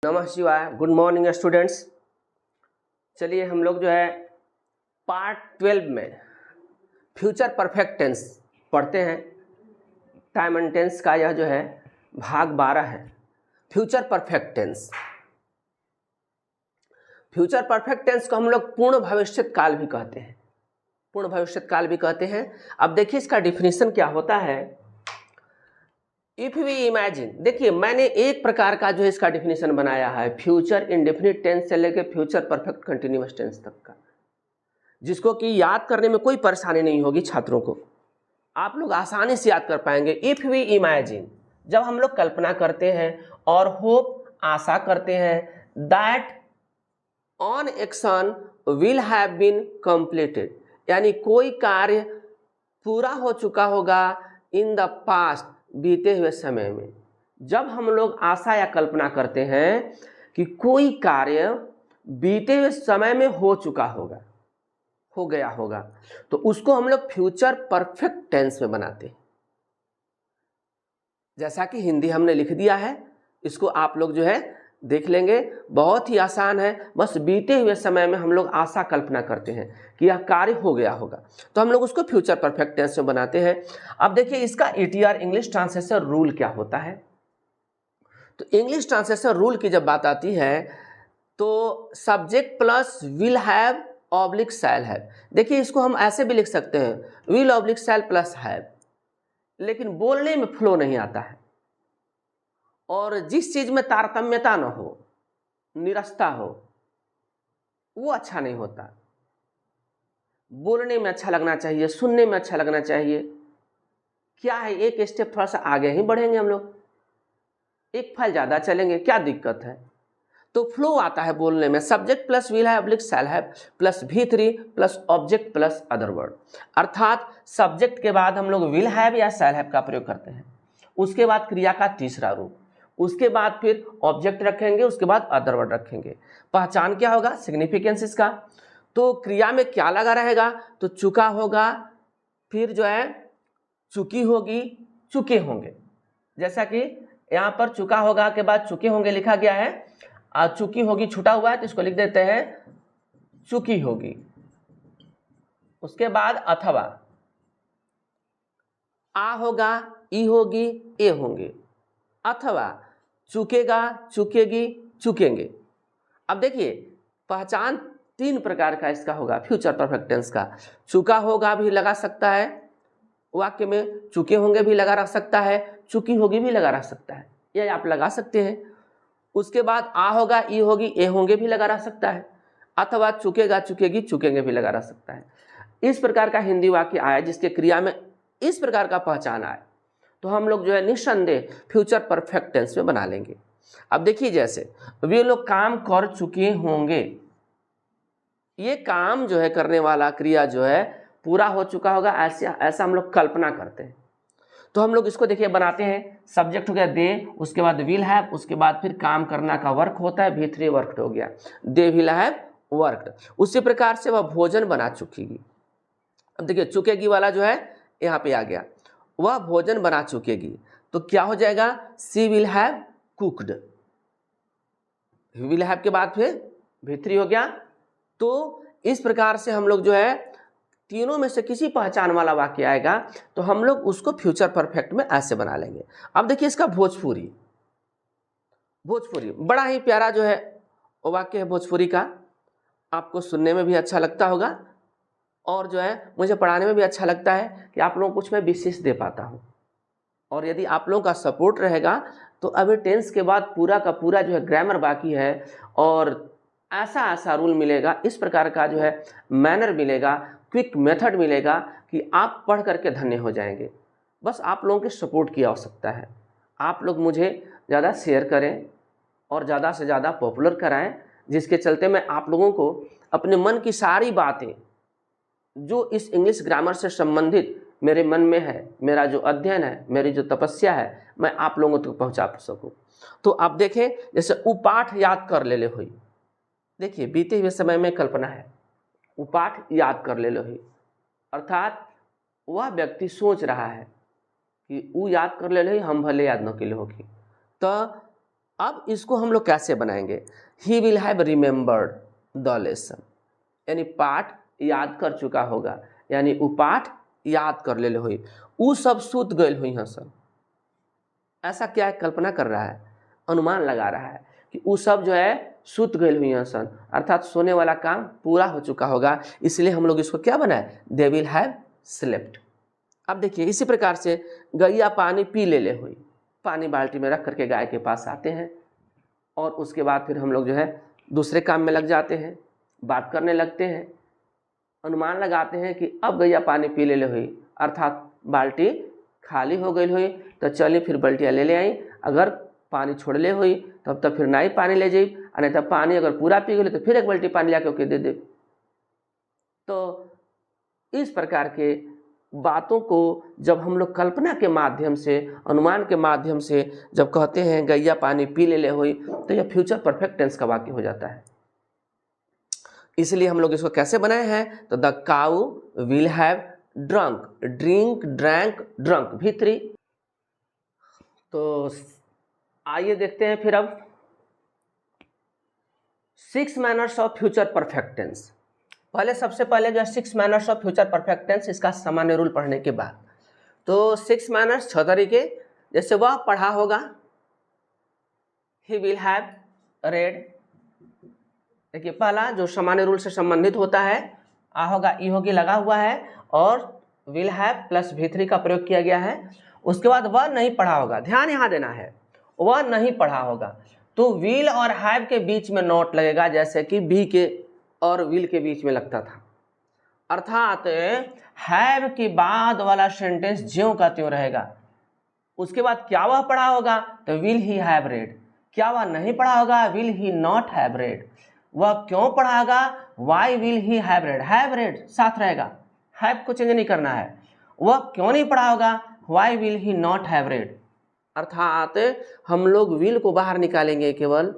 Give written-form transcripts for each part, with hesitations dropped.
नमः शिवाय। Good morning students. चलिए हम लोग जो है पार्ट 12 में फ्यूचर परफेक्ट टेंस पढ़ते हैं। टाइम एंड टेंस का यह जो है भाग 12 है। Future perfect tense. Future perfect tense को हम लोग पूर्ण भविष्यत काल भी कहते हैं। पूर्ण भविष्यत काल भी कहते हैं। अब देखिए इसका डिफिनीशन क्या होता है। इफ वी इमेजिन, देखिए मैंने एक प्रकार का जो है इसका डिफिनीशन बनाया है फ्यूचर इंडेफिनिट टेंस से लेकर फ्यूचर परफेक्ट कंटिन्यूअस टेंस तक का, जिसको कि याद करने में कोई परेशानी नहीं होगी छात्रों को। आप लोग आसानी से याद कर पाएंगे। इफ वी इमेजिन, जब हम लोग कल्पना करते हैं, और होप आशा करते हैं, that on action will have been completed, यानी कोई कार्य पूरा हो चुका होगा इन द पास्ट, बीते हुए समय में। जब हम लोग आशा या कल्पना करते हैं कि कोई कार्य बीते हुए समय में हो चुका होगा, हो गया होगा, तो उसको हम लोग फ्यूचर परफेक्ट टेंस में बनाते हैं। जैसा कि हिंदी हमने लिख दिया है, इसको आप लोग जो है देख लेंगे। बहुत ही आसान है। बस बीते हुए समय में हम लोग आशा कल्पना करते हैं कि यह कार्य हो गया होगा, तो हम लोग उसको फ्यूचर परफेक्ट टेंस में बनाते हैं। अब देखिए इसका ईटीआर इंग्लिश ट्रांसलेशन रूल क्या होता है। तो इंग्लिश ट्रांसलेशन रूल की जब बात आती है तो subject plus will have oblique shall have. देखिए इसको हम ऐसे भी लिख सकते हैं will oblique shell plus have, लेकिन बोलने में फ्लो नहीं आता है। और जिस चीज में तारतम्यता न हो, निरस्ता हो, वो अच्छा नहीं होता। बोलने में अच्छा लगना चाहिए, सुनने में अच्छा लगना चाहिए। क्या है, एक स्टेप थोड़ा सा आगे ही बढ़ेंगे हम लोग, एक फाइल ज्यादा चलेंगे, क्या दिक्कत है। तो फ्लो आता है बोलने में। Subject plus will have oblique shall have plus V3 plus object plus other word, अर्थात सब्जेक्ट के बाद हम लोग विल हैव या शैल हैव का प्रयोग करते हैं। उसके बाद क्रिया का तीसरा रूप, उसके बाद फिर ऑब्जेक्ट रखेंगे, उसके बाद अदर वर्ड रखेंगे। पहचान क्या होगा, सिग्निफिकेंस इसका। तो क्रिया में क्या लगा रहेगा, तो चुका होगा, फिर जो है चुकी होगी, चुके होंगे। जैसा कि यहाँ पर चुका होगा के बाद चुके होंगे लिखा गया है, और चुकी होगी छुटा हुआ है तो इसको लिख देते हैं चुकी होगी। उसके बाद अथवा आ होगा, ई होगी, ए होंगे, अथवा चुकेगा, चुकेगी, चुकेंगे। अब देखिए पहचान तीन प्रकार का इसका होगा फ्यूचर परफेक्ट टेंस का। चुका होगा भी लगा सकता है वाक्य में, चुके होंगे भी लगा रख सकता है, चुकी होगी भी लगा रख सकता है, ये आप लगा सकते हैं। उसके बाद आ होगा, ई होगी, ए होंगे भी लगा रख सकता है, अथवा चुकेगा, चुकेगी, चुकेंगे भी लगा रख सकता है। इस प्रकार का हिंदी वाक्य आया जिसके क्रिया में इस प्रकार का पहचान आए, तो हम लोग जो है निस्संदेह फ्यूचर परफेक्ट टेंस में बना लेंगे। अब देखिए जैसे वे लोग काम कर चुके होंगे, ये काम जो है करने वाला क्रिया जो है पूरा हो चुका होगा, ऐसा हम लोग कल्पना करते हैं। तो हम लोग इसको देखिए बनाते हैं। सब्जेक्ट हो गया दे, उसके बाद विल हैव, उसके बाद फिर काम करना का वर्क होता है, V3 वर्कड हो गया, दे विल हैव वर्कड। उसी प्रकार से वह भोजन बना चुकेगी। अब देखिए चुकेगी वाला जो है यहाँ पे आ गया, वह भोजन बना चुकेगी, तो क्या हो जाएगा, she will have cooked. Will have के बाद फिर V3 हो गया। तो इस प्रकार से हम लोग जो है तीनों में से किसी पहचान वाला वाक्य आएगा तो हम लोग उसको फ्यूचर परफेक्ट में ऐसे बना लेंगे। अब देखिए इसका भोजपुरी, भोजपुरी बड़ा ही प्यारा जो है वाक्य है भोजपुरी का। आपको सुनने में भी अच्छा लगता होगा और जो है मुझे पढ़ाने में भी अच्छा लगता है कि आप लोगों को कुछ मैं विशेष दे पाता हूँ। और यदि आप लोगों का सपोर्ट रहेगा तो अभी टेंस के बाद पूरा का पूरा जो है ग्रामर बाकी है, और ऐसा ऐसा रूल मिलेगा, इस प्रकार का जो है मैनर मिलेगा, क्विक मेथड मिलेगा कि आप पढ़ करके धन्य हो जाएंगे। बस आप लोगों की सपोर्ट की आवश्यकता है। आप लोग मुझे ज़्यादा शेयर करें और ज़्यादा से ज़्यादा पॉपुलर कराएं, जिसके चलते मैं आप लोगों को अपने मन की सारी बातें जो इस इंग्लिश ग्रामर से संबंधित मेरे मन में है, मेरा जो अध्ययन है, मेरी जो तपस्या है, मैं आप लोगों तक पहुंचा सकूं। तो आप देखें जैसे उपाठ याद कर ले हुई, देखिए बीते हुए समय में कल्पना है, उपाठ याद कर ले हुई, अर्थात वह व्यक्ति सोच रहा है कि वो याद कर ले हम भले याद न के लिए होगी। तो अब इसको हम लोग कैसे बनाएंगे? He will have remembered the lesson, यानी पाठ याद कर चुका होगा, यानी उ पाठ याद कर ले हुई, उ सब सुत गए हुई हैं सब। ऐसा क्या है? कल्पना कर रहा है, अनुमान लगा रहा है कि उ सब जो है सुत गए हुई हैं सन, अर्थात सोने वाला काम पूरा हो चुका होगा, इसलिए हम लोग इसको क्या बनाए? They will have slept. अब देखिए इसी प्रकार से गैया पानी पी ले हुई, पानी बाल्टी में रख करके गाय के पास आते हैं और उसके बाद फिर हम लोग जो है दूसरे काम में लग जाते हैं, बात करने लगते हैं, अनुमान लगाते हैं कि अब गैया पानी पी ले हुई, अर्थात बाल्टी खाली हो गई हुई, तो चलिए फिर बाल्टियाँ ले आई, अगर पानी छोड़ ले हुई तब तक फिर नहीं पानी ले जाई, नहीं तब पानी अगर पूरा पी गई तो फिर एक बाल्टी पानी ला के दे दे। तो इस प्रकार के बातों को जब हम लोग कल्पना के माध्यम से, अनुमान के माध्यम से जब कहते हैं गैया पानी पी ले हुई, तो यह फ्यूचर परफेक्ट टेंस का वाक्य हो जाता है। इसलिए हम लोग इसको कैसे बनाए हैं? तो the cow will have drunk, drink, drank, drunk V3। तो आइए देखते हैं फिर अब 6 manners of future perfect tense. पहले सबसे पहले जो है 6 manners of future perfect tense, इसका सामान्य रूल पढ़ने के बाद तो 6 मैनर्स 6 तरीके, जैसे वह पढ़ा होगा, ही विल हैव रेड। देखिए पहला जो सामान्य रूल से संबंधित होता है, आ होगा ई होगी लगा हुआ है और विल हैव प्लस V3 का प्रयोग किया गया है। उसके बाद वह नहीं पढ़ा होगा, ध्यान यहाँ देना है, वह नहीं पढ़ा होगा तो विल और हैव के बीच में नॉट लगेगा, जैसे कि बी के और विल के बीच में लगता था। अर्थात हैव के बाद वाला सेंटेंस ज्यों का त्यों रहेगा। उसके बाद क्या वह पढ़ा होगा? तो विल ही हैव रेड। क्या वह नहीं पढ़ा होगा? Will he not have read. वह क्यों पढ़ा होगा? Why will he have read. Have read साथ रहेगा, हैव को चेंज नहीं करना है। वह क्यों नहीं पढ़ा होगा? Why will he not have read. अर्थात हम लोग विल को बाहर निकालेंगे, केवल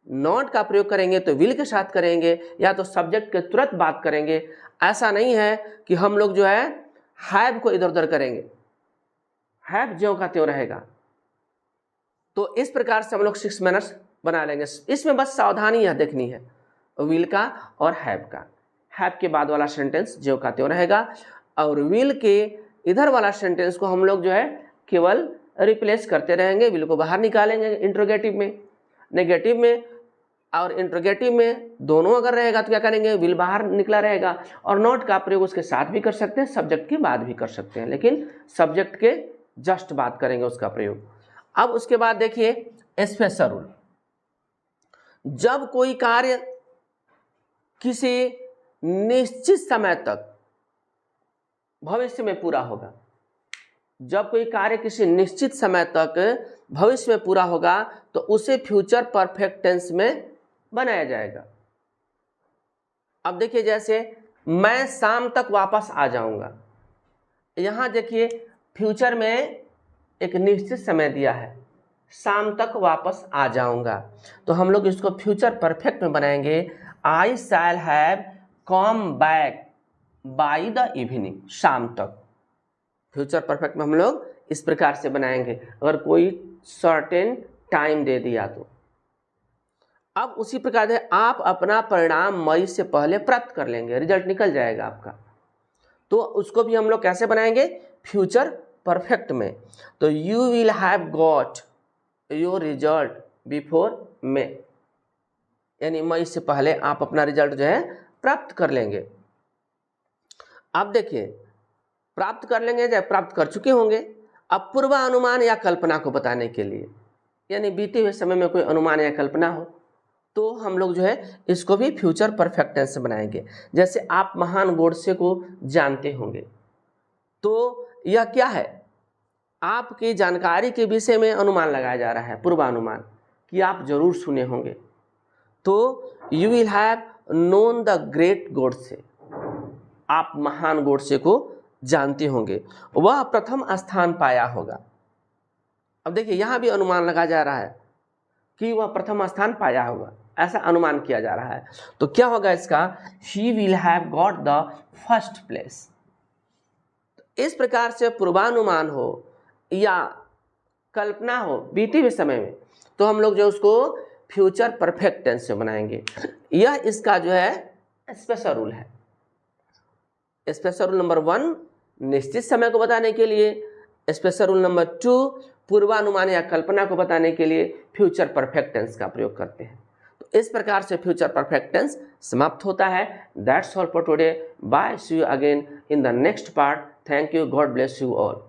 नॉट का प्रयोग करेंगे तो विल के साथ करेंगे, या तो सब्जेक्ट के तुरंत बात करेंगे। ऐसा नहीं है कि हम लोग जो है हैव को इधर उधर करेंगे, हैव ज्यों का त्यों रहेगा। तो इस प्रकार से हम लोग 6 मैनर्स बना लेंगे। इसमें बस सावधानी यह देखनी है, विल का और हैव का। हैव के बाद वाला सेंटेंस ज्यों का त्यों रहेगा और विल के इधर वाला सेंटेंस को हम लोग जो है केवल रिप्लेस करते रहेंगे, विल को बाहर निकालेंगे इंट्रोगेटिव में, नेगेटिव में और इंट्रोगेटिव में दोनों अगर रहेगा तो क्या करेंगे? विल बाहर निकला रहेगा। और नॉट का प्रयोग उसके साथ भी कर सकते हैं, सब्जेक्ट के बाद भी कर सकते हैं, लेकिन सब्जेक्ट के जस्ट बात करेंगे उसका प्रयोग। अब उसके बाद देखिए स्पेशल रूल, जब कोई कार्य किसी निश्चित समय तक भविष्य में पूरा होगा, जब कोई कार्य किसी निश्चित समय तक भविष्य में पूरा होगा तो उसे फ्यूचर परफेक्ट टेंस में बनाया जाएगा। अब देखिए जैसे मैं शाम तक वापस आ जाऊंगा, यहाँ देखिए फ्यूचर में एक निश्चित समय दिया है, शाम तक वापस आ जाऊंगा, तो हम लोग इसको फ्यूचर परफेक्ट में बनाएंगे, I shall have come back by the evening, शाम तक। फ्यूचर परफेक्ट में हम लोग इस प्रकार से बनाएंगे, अगर कोई सर्टेन टाइम दे दिया तो। अब उसी प्रकार से आप अपना परिणाम मई से पहले प्राप्त कर लेंगे, रिजल्ट निकल जाएगा आपका, तो उसको भी हम लोग कैसे बनाएंगे? फ्यूचर परफेक्ट में। तो you will have got your result before May, यानी मई से पहले आप अपना रिजल्ट जो है प्राप्त कर लेंगे। अब देखिए प्राप्त कर लेंगे या प्राप्त कर चुके होंगे। अब पूर्वानुमान या कल्पना को बताने के लिए, यानी बीते हुए समय में कोई अनुमान या कल्पना हो, तो हम लोग जो है इसको भी फ्यूचर परफेक्ट टेंस से बनाएंगे। जैसे आप महान गोडसे को जानते होंगे, तो यह क्या है? आपकी जानकारी के विषय में अनुमान लगाया जा रहा है, पूर्वानुमान, कि आप जरूर सुने होंगे। तो you will have known the great Godse, आप महान गोडसे को जानते होंगे, वह प्रथम स्थान पाया होगा। अब देखिए यहाँ भी अनुमान लगाया जा रहा है कि वह प्रथम स्थान पाया होगा, ऐसा अनुमान किया जा रहा है। तो क्या होगा इसका? He will have got the first place. इस प्रकार से पूर्वानुमान हो या कल्पना हो बीते हुए समय में, तो हम लोग जो उसको फ्यूचर परफेक्ट टेंस से बनाएंगे। यह इसका जो है स्पेशल रूल है। स्पेशल रूल नंबर 1 निश्चित समय को बताने के लिए, स्पेशल रूल नंबर 2 पूर्वानुमान या कल्पना को बताने के लिए फ्यूचर परफेक्ट टेंस का प्रयोग करते हैं। तो इस प्रकार से फ्यूचर परफेक्ट टेंस समाप्त होता है। That's all for today. Bye, see you again in the next part. Thank you, God bless you all.